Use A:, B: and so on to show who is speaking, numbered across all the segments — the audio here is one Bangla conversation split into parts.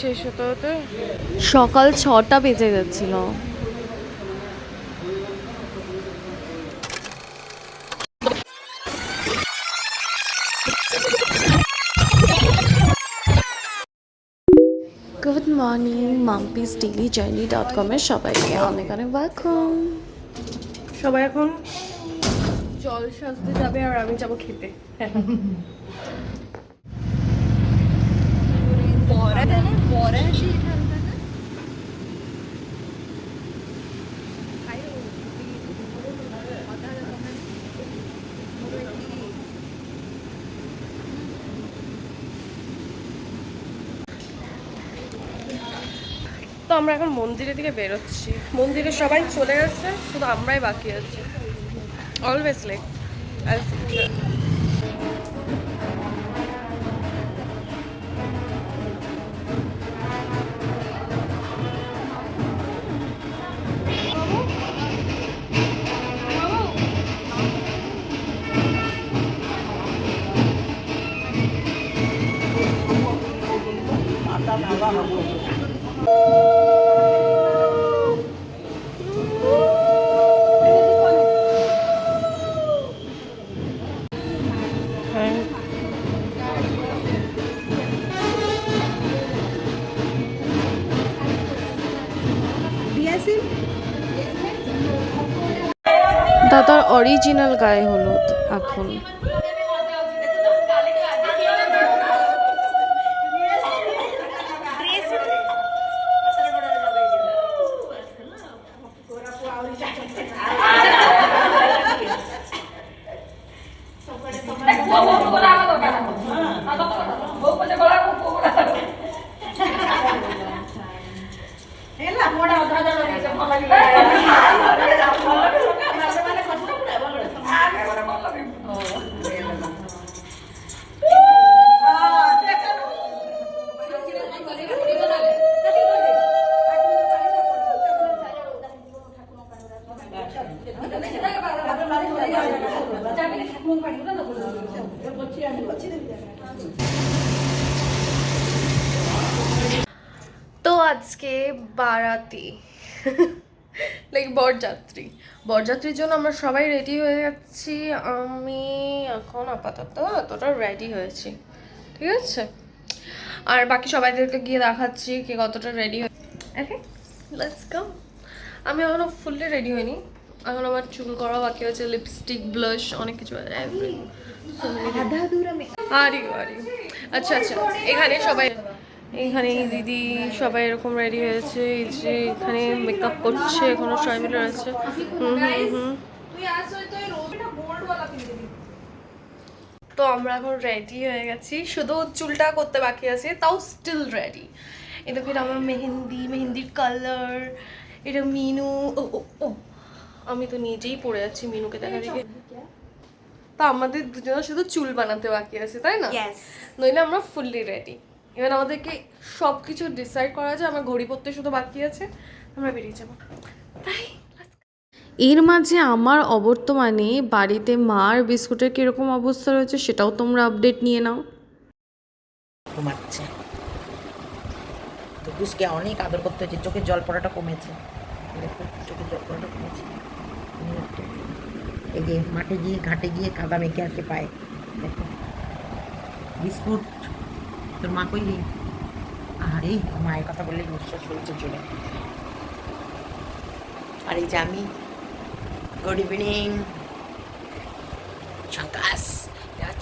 A: শেষ হতে হতে
B: সকাল 6টা বেজে গেছিল। গুড মর্নিং, মাম্পিস ডেইলি জার্নি.com এর সবাইকে অনেক অনেক ওয়েলকাম।
A: সবাই এখন জল সাজতে যাবে আর আমি যাবো খেতে। তো আমরা এখন মন্দিরের দিকে বেরোচ্ছি। মন্দিরে সবাই চলে গেছে, শুধু আমরাই বাকি আছি। Always late.
B: দাদার অরিজিনাল গায়ে হলুদ এখন।
A: তো আজকে বারাতি লাইক বরযাত্রীর জন্য আমরা সবাই রেডি হয়ে যাচ্ছি। আমি এখন আপাতত এতটা রেডি হয়েছি, ঠিক আছে। আর বাকি সবাইদেরকে গিয়ে দেখাচ্ছি কে কতটা রেডি হয়ে। ওকে, লেটস গো। আমি এখনো ফুললি রেডি হইনি, এখন আমার চুল করা বাকি আছে, লিপস্টিক, ব্লাশ, অনেক কিছু। আচ্ছা আচ্ছা, এখানে এই দিদি সবাই এরকম রেডি হয়েছে। এই যে এখানে মেকআপ করছে, এখনো সবাই মিলে রয়েছে। তো আমরা এখন রেডি হয়ে গেছি, শুধু চুলটা করতে বাকি আছে, তাও স্টিল রেডি। এই দেখো, এটা আমার মেহেন্দির কালার, এটা মিনু। ও ও ও, আমি তো নিজেই পড়ে যাচ্ছি মিনুকে দেখা দেখে। তো আমাদের দুজনের শুধু চুল বানাতে বাকি আছে, তাই না? নইলে আমরা ফুললি রেডি। এবার আমাদেরকে সব কিছু ডিসাইড করা আছে, আমার ঘড়ি পড়তে শুধু বাকি আছে, আমরা বেরিয়ে যাবো। তাই
B: এর মাঝে আমার অবর্তমানে বাড়িতে মার বিস্কুটের কিরকম অবস্থা রয়েছে সেটাও তোমরা আপডেট নিয়ে নাও।
C: ঘুমাচ্ছে তো কুসকে অনেক আদর করতে হচ্ছে, চোখের জল পড়াটা কমেছে। দেখো চোখের জল পড়াটা কমেছে। এই যে মাঠে গিয়ে ঘাটে গিয়ে কাদা মেখে আসে পায়ে। দেখো বিস্কুট, তোর মা কই নেই? আরে মায়ের কথা বললে নিঃশ্বাস ফেলছে জোরে। আর এই যে আমি, গুড ইভিনিং।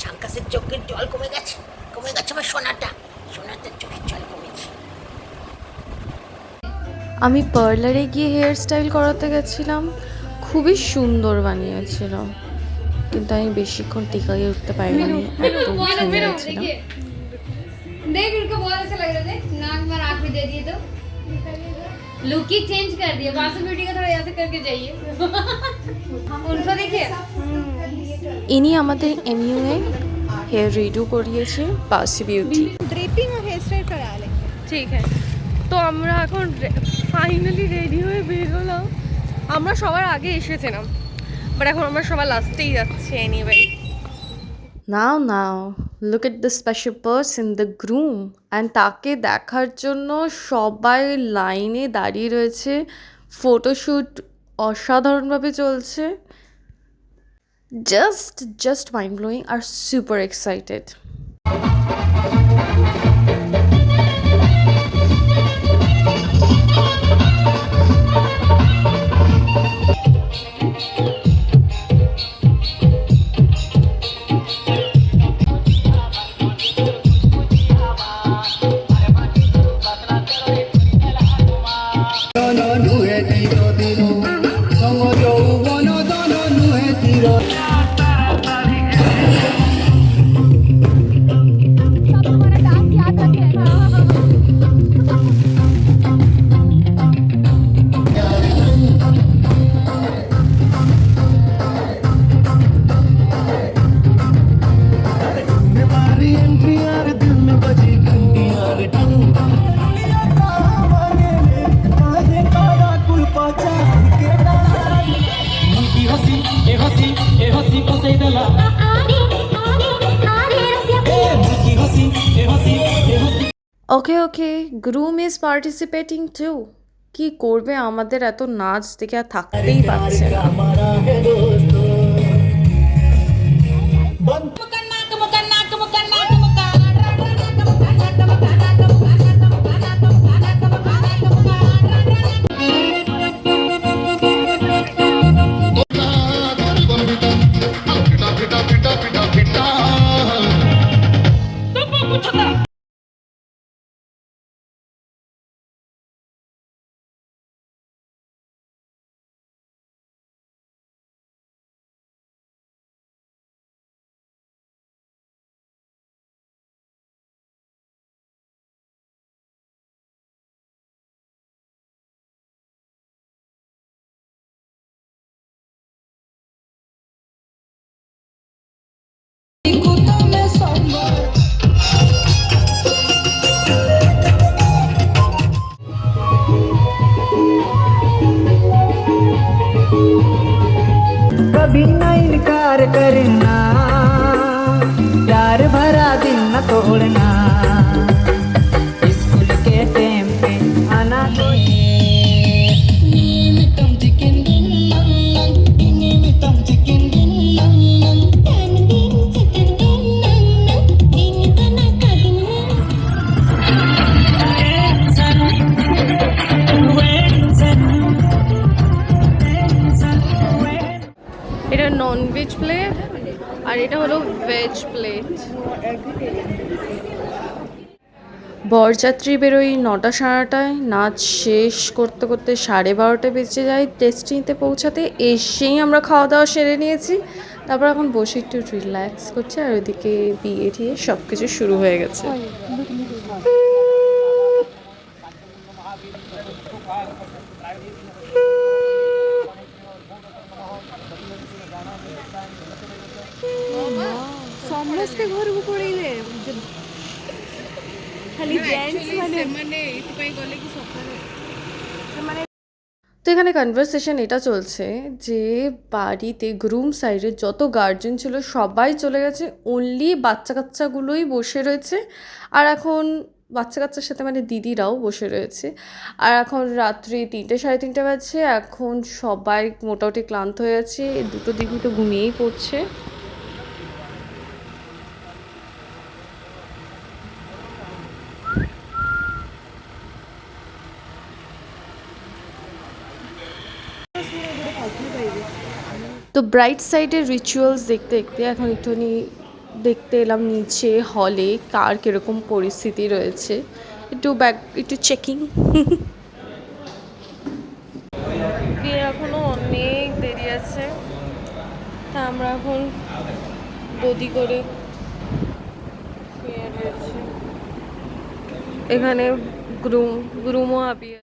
C: ছাঙ্কাসের চোখের জল কমে গেছে আমার সোনাটার চোখের জল কমেছে।
B: আমি পার্লারে গিয়ে হেয়ার স্টাইল করাতে গেছিলাম, খুবই সুন্দর বানিয়েছিল, কিন্তু আমি বেশিক্ষণ টিকাই উঠতে পারিনি, একটু ঘেমে গেছিলাম।
D: देख उनको बहुत अच्छा लग रहा है, नाक में आँख भी दे दिए तो लुक ही चेंज कर दिया। बासु ब्यूटी का थोड़ा ऐसे करके जाइए। उनको देखिए,
B: ইনি আমাদের এমইউ এ হেয়ার রিডু করিয়েছে বাসু বিউটি।
E: ड्रेपिंग और हेयर स्टाइल करा लेंगे।
A: ঠিক আছে। তো আমরা এখন ফাইনালি রেডি হয়ে বের হলাম। আমরা সবার আগে এসেছিলাম, বাট এখন আমরা সবার লাস্টেই যাচ্ছি। Anyway
B: now now, look at the special person the groom, and তাকে দেখার জন্য সবাই লাইনে দাঁড়িয়ে রয়েছে। ফটোশ্যুট অসাধারণভাবে চলছে। জাস্ট মাইন্ড ব্লোয়িং আর super excited. Okay, groom is participating too. কি করবে, আমাদের এত নাচ দেখে আর থাকতেই পারছে না।
F: कभी न इनकार करना, प्यार भरा दिल न तोड़ना, स्कूल के टाइम पे आना
B: এটা ননভেজ প্লেট আর এটা হলো ভেজ প্লেট। বরযাত্রী বেরোই 9টা 9:30টায়, নাচ শেষ করতে করতে 12:30 বেজে যায়। ডেস্টিনিতে পৌঁছাতে এসেই আমরা খাওয়া দাওয়া সেরে নিয়েছি। তারপর এখন বসে একটু রিল্যাক্স করছি, আর ওইদিকে বিয়ে টিয়ে সব কিছু শুরু হয়ে গেছে।
E: ସମସ୍ତେ ଘରକୁ ପଳେଇଲେ ଖାଲି ଜେଣ୍ଟସ୍ ମାନେ ଏଥିପାଇଁ ଗଲେ କି ସକାଳେ ସେମାନେ।
B: তো এখানে কনভারসেশন এটা চলছে যে বাড়িতে গ্রুম সাইডে যত গার্জেন ছিল সবাই চলে গেছে, অনলি বাচ্চা কাচ্চাগুলোই বসে রয়েছে। আর এখন বাচ্চা কাচ্চার সাথে মানে দিদিরাও বসে রয়েছে। আর এখন রাত্রি 3টে 3:30 বাজছে। এখন সবাই মোটামুটি ক্লান্ত হয়ে আছে, দুটো দিদি তো ঘুমিয়েই পড়ছে। তো ব্রাইট সাইডের রিচুয়ালস দেখতে দেখতে এখন একটুখানি দেখতে এলাম নিচে হলে কার কীরকম পরিস্থিতি রয়েছে, একটু চেকিং। বিয়ে এখনও অনেক দেরি আছে, তা আমরা এখন বদি করে শুয়ে রয়েছি। এখানে গ্রুমও হাবিয়ে।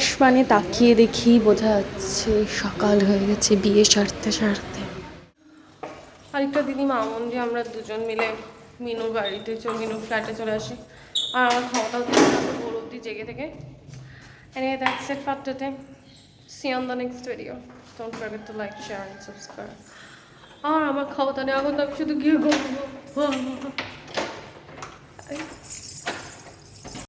B: আকাশ মানে তাকিয়ে দেখি বোঝা যাচ্ছে সকাল হয়ে গেছে বিয়ে সারতে সারতে। আরেকটা দিদি মামন দিয়ে আমরা দুজন মিলে মিনুর বাড়িতে মিনুর ফ্ল্যাটে চলে আসি। আর আমার খাওয়াটা হচ্ছে ভোর অবধি জেগে থেকে। Anyway, that's it for today. See you on the next video. Don't forget to like, share and subscribe. আর আমার খাওয়াটা নিয়ে এখন তো আমি শুধু গিয়ে ঘুমবো।